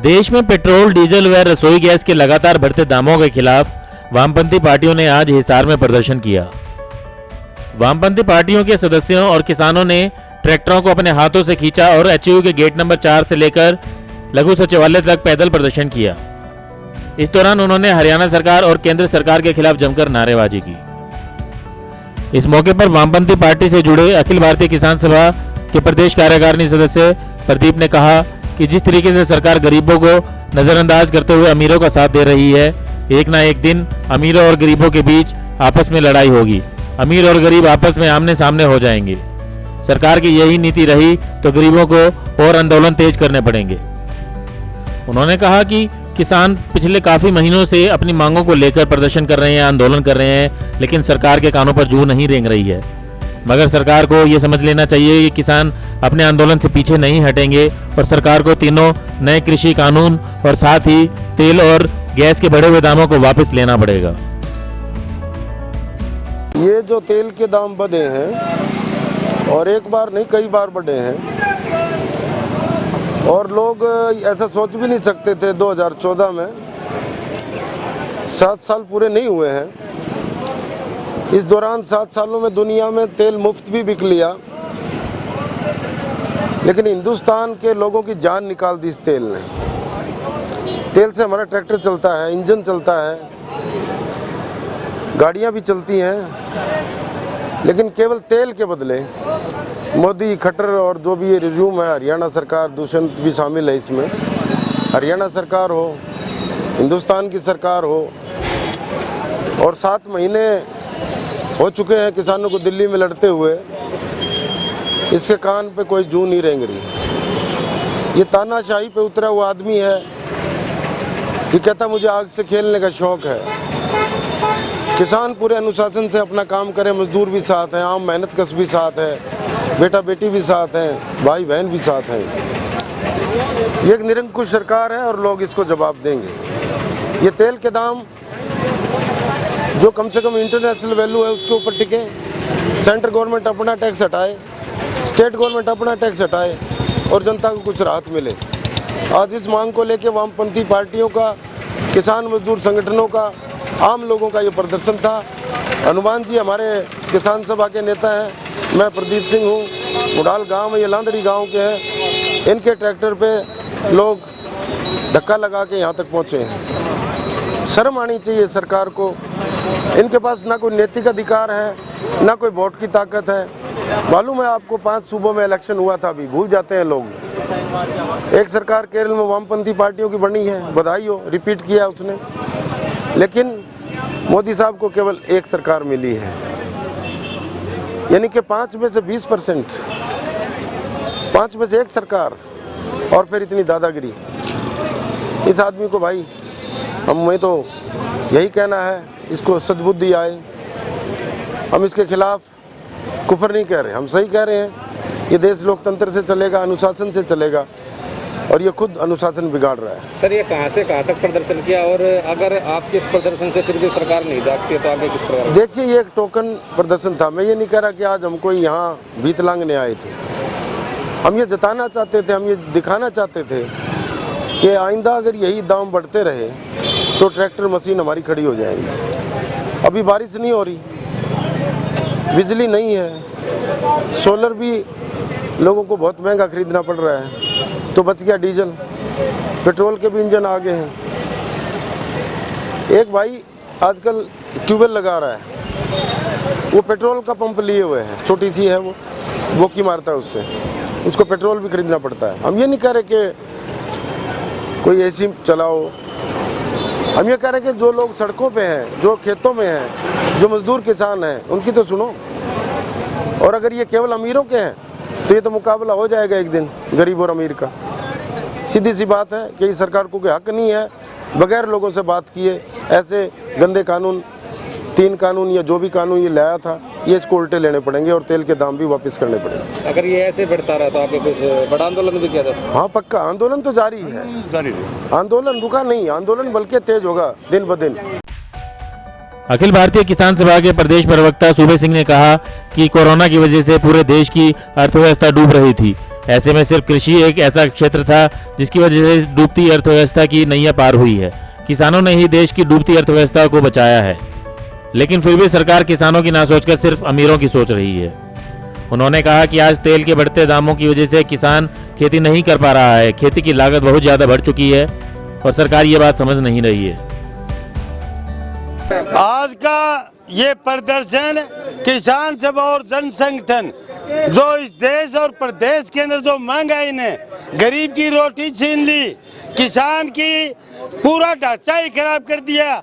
देश में petrol, diesel व रसोई गैस के लगातार बढ़ते दामों के खिलाफ वामपंथी पार्टियों ने आज हिसार में प्रदर्शन किया। वामपंथी पार्टियों के सदस्यों और किसानों ने ट्रैक्टरों को अपने हाथों से खींचा और एचयू के गेट नंबर 4 से लेकर लघु सचिवालय तक पैदल प्रदर्शन किया। इस दौरान उन्होंने हरियाणा सरकार और केंद्र सरकार के खिलाफ जमकर नारेबाजी की। इस मौके पर वामपंथी पार्टी से जुड़े अखिल भारतीय किसान सभा के प्रदेश कार्यकारिणी सदस्य प्रदीप ने कहा कि जिस तरीके से सरकार गरीबों को नजरअंदाज करते हुए अमीरों का साथ दे रही है, एक ना एक दिन अमीरों और गरीबों के बीच आपस में लड़ाई होगी। अमीर और गरीब आपस में आमने सामने हो जाएंगे। सरकार की यही नीति रही तो गरीबों को और आंदोलन तेज करने पड़ेंगे। उन्होंने कहा कि किसान पिछले काफी महीनों से अपनी मांगों को लेकर प्रदर्शन कर रहे हैं, आंदोलन कर रहे हैं, लेकिन सरकार के कानों पर जूं नहीं रेंग रही है। मगर सरकार को यह समझ लेना चाहिए कि किसान अपने आंदोलन से पीछे नहीं हटेंगे और सरकार को तीनों नए कृषि कानून और साथ ही तेल और गैस के बढ़े हुए दामों को वापस लेना पड़ेगा। ये जो तेल के दाम बढ़े हैं और एक बार नहीं कई बार बढ़े हैं और लोग ऐसा सोच भी नहीं सकते थे 2014 में, 7 साल पूरे नहीं हुए हैं। इस दौरान 7 सालों में दुनिया में तेल मुफ्त भी बिक लिया, लेकिन हिंदुस्तान के लोगों की जान निकाल दी इस तेल ने। तेल से हमारा ट्रैक्टर चलता है, इंजन चलता है, गाड़ियां भी चलती हैं, लेकिन केवल तेल के बदले मोदी, खट्टर और जो भी ये रिज्यूम है, हरियाणा सरकार, दुष्यंत भी शामिल है इसमें, हरियाणा सरकार हो, हिंदुस्तान की सरकार हो, और 7 महीने हो चुके हैं किसानों को दिल्ली में लड़ते हुए, इसके कान पे कोई जूं नहीं रेंग रही। ये तानाशाही पे उतरा हुआ आदमी है, ये कहता मुझे आग से खेलने का शौक है। किसान पूरे अनुशासन से अपना काम करें, मजदूर भी साथ हैं, आम मेहनतकश भी साथ है, बेटा बेटी भी साथ हैं, भाई बहन भी साथ हैं। ये एक निरंकुश सरकार है और लोग इसको जवाब देंगे। ये तेल के दाम जो कम से कम इंटरनेशनल वैल्यू है उसके ऊपर टिके, सेंट्रल गवर्नमेंट अपना टैक्स हटाए, स्टेट गवर्नमेंट अपना टैक्स हटाए और जनता को कुछ राहत मिले। आज इस मांग को लेकर वामपंथी पार्टियों का, किसान मजदूर संगठनों का, आम लोगों का ये प्रदर्शन था। हनुमान जी हमारे किसान सभा के नेता हैं, मैं प्रदीप सिंह हूँ, मुडाल गांव में, ये लांदड़ी गांव के हैं। इनके ट्रैक्टर पे लोग धक्का लगा के यहाँ तक पहुँचे हैं। शर्म आनी चाहिए सरकार को। इनके पास ना कोई नैतिक अधिकार है, ना कोई वोट की ताकत है। मालूम है आपको 5 सूबों में इलेक्शन हुआ था, अभी भूल जाते हैं लोग। एक सरकार केरल में वामपंथी पार्टियों की बनी है, बधाई हो, रिपीट किया उसने, लेकिन मोदी साहब को केवल एक सरकार मिली है, यानी कि 5 में से 20%, 5 में से एक सरकार, और फिर इतनी दादागिरी। इस आदमी को भाई हमें तो यही कहना है, इसको सद्बुद्धि आए। हम इसके खिलाफ कुफर नहीं कह रहे, हम सही कह रहे हैं। ये देश लोकतंत्र से चलेगा, अनुशासन से चलेगा, और ये खुद अनुशासन बिगाड़ रहा है। सर, ये कहाँ से कहाँ तक प्रदर्शन किया, और अगर आपके इस प्रदर्शन से फिर भी सरकार नहीं जागती तो आगे किस प्रकार? देखिए, ये एक टोकन प्रदर्शन था। मैं ये नहीं कह रहा कि आज हम कोई यहाँ भीत लांघने आए थे। हम ये जताना चाहते थे, हम ये दिखाना चाहते थे कि आइंदा अगर यही दाम बढ़ते रहे तो ट्रैक्टर मशीन हमारी खड़ी हो जाएगी। अभी बारिश नहीं हो रही, बिजली नहीं है, सोलर भी लोगों को बहुत महंगा खरीदना पड़ रहा है, तो बच गया डीजल, पेट्रोल के भी इंजन आगे हैं। एक भाई आजकल ट्यूबवेल लगा रहा है, वो पेट्रोल का पंप लिए हुए है, छोटी सी है वो की मारता है उससे, उसको पेट्रोल भी खरीदना पड़ता है। हम ये नहीं कह रहे कि कोई एसी चलाओ, हम ये कह रहे हैं कि जो लोग सड़कों पे हैं, जो खेतों में हैं, जो मजदूर किसान हैं, उनकी तो सुनो। और अगर ये केवल अमीरों के हैं तो ये तो मुकाबला हो जाएगा एक दिन गरीब और अमीर का। सीधी सी बात है कि इस सरकार को कोई हक नहीं है बगैर लोगों से बात किए ऐसे गंदे कानून, 3 कानून या जो भी कानून ये लाया था, ये इसको उल्टे लेने पड़ेंगे और तेल के दाम भी वापस करने पड़ेंगे। अगर ये ऐसे बढ़ता रहा तो आपके कुछ बड़ा आंदोलन भी किया जाता? हाँ पक्का, आंदोलन तो जारी है, आंदोलन रुका नहीं, आंदोलन बल्कि तेज होगा दिन ब दिन। अखिल भारतीय किसान सभा के प्रदेश प्रवक्ता सूबे सिंह ने कहा कि कोरोना की वजह से पूरे देश की अर्थव्यवस्था डूब रही थी, ऐसे में सिर्फ कृषि एक ऐसा क्षेत्र था जिसकी वजह से इस डूबती अर्थव्यवस्था की नैया पार हुई है। किसानों ने ही देश की डूबती अर्थव्यवस्था को बचाया है। लेकिन फिर भी सरकार किसानों की ना सोचकर सिर्फ अमीरों की सोच रही है। उन्होंने कहा कि आज तेल के बढ़ते दामों की वजह से किसान खेती नहीं कर पा रहा है। खेती की लागत बहुत ज्यादा बढ़ चुकी है और सरकार ये बात समझ नहीं रही है। आज का ये प्रदर्शन किसान सभा और जन संगठन जो इस देश और प्रदेश के अंदर जो महंगाई ने गरीब की रोटी छीन ली, किसान की पूरा ढांचा ही खराब कर दिया।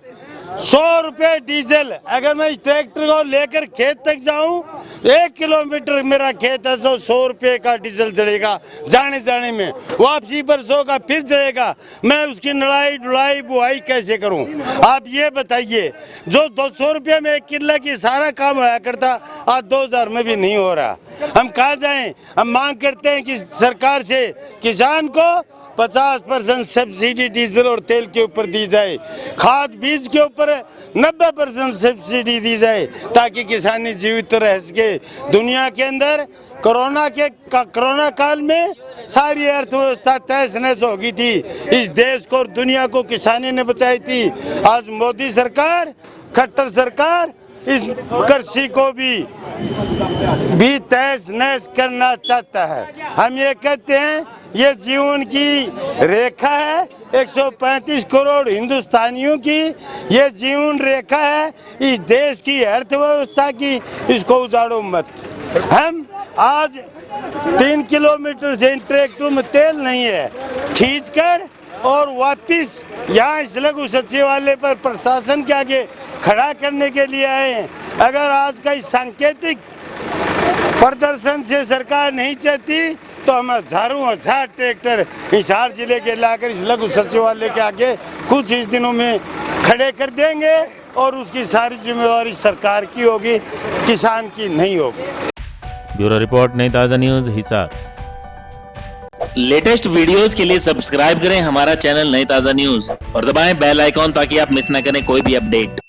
100 रुपये डीजल, अगर मैं इस ट्रैक्टर को लेकर खेत तक जाऊं, 1 किलोमीटर मेरा खेत है तो 100 रुपये का डीजल जलेगा जाने जाने में, वापसी पर 100 का फिर जलेगा। मैं उसकी नड़ाई डुलाई बुआई कैसे करूं? आप ये बताइए। जो 200 रुपये में 1 किलो की सारा काम होया करता, आज 2000 में भी नहीं हो रहा। हम कहाँ जाएं? हम मांग करते हैं कि सरकार से किसान को 50% सब्सिडी डीजल और तेल के ऊपर दी जाए, खाद बीज के ऊपर 90% सब्सिडी दी जाए, ताकि किसानी जीवित रह सके। दुनिया के अंदर कोरोना काल में सारी अर्थव्यवस्था तहस नहस हो गई थी। इस देश को और दुनिया को किसानी ने बचाई थी। आज मोदी सरकार, खट्टर सरकार इस कृषि को भी तहस नहस करना चाहता है। हम ये कहते हैं ये जीवन की रेखा है, 135 करोड़ हिंदुस्तानियों की ये जीवन रेखा है इस देश की अर्थव्यवस्था की। इसको उजाड़ो मत। हम आज 3 किलोमीटर से ट्रैक्टर में तेल नहीं है, खींचकर और वापिस यहाँ इस लघु सचिवालय पर प्रशासन के आगे खड़ा करने के लिए आए हैं। अगर आज का इस सांकेतिक प्रदर्शन से सरकार नहीं चाहती तो हम हज़ार ट्रैक्टर हिसार जिले के लाकर इस लघु सचिवालय के आगे कुछ ही दिनों में खड़े कर देंगे और उसकी सारी जिम्मेवारी सरकार की होगी, किसान की नहीं होगी। ब्यूरो रिपोर्ट, नई ताज़ा न्यूज़, हिसार। लेटेस्ट वीडियोस के लिए सब्सक्राइब करें हमारा चैनल नई ताज़ा न्यूज़ और दबाएं बेल आइकॉन ताकि आप मिस न करें कोई भी अपडेट।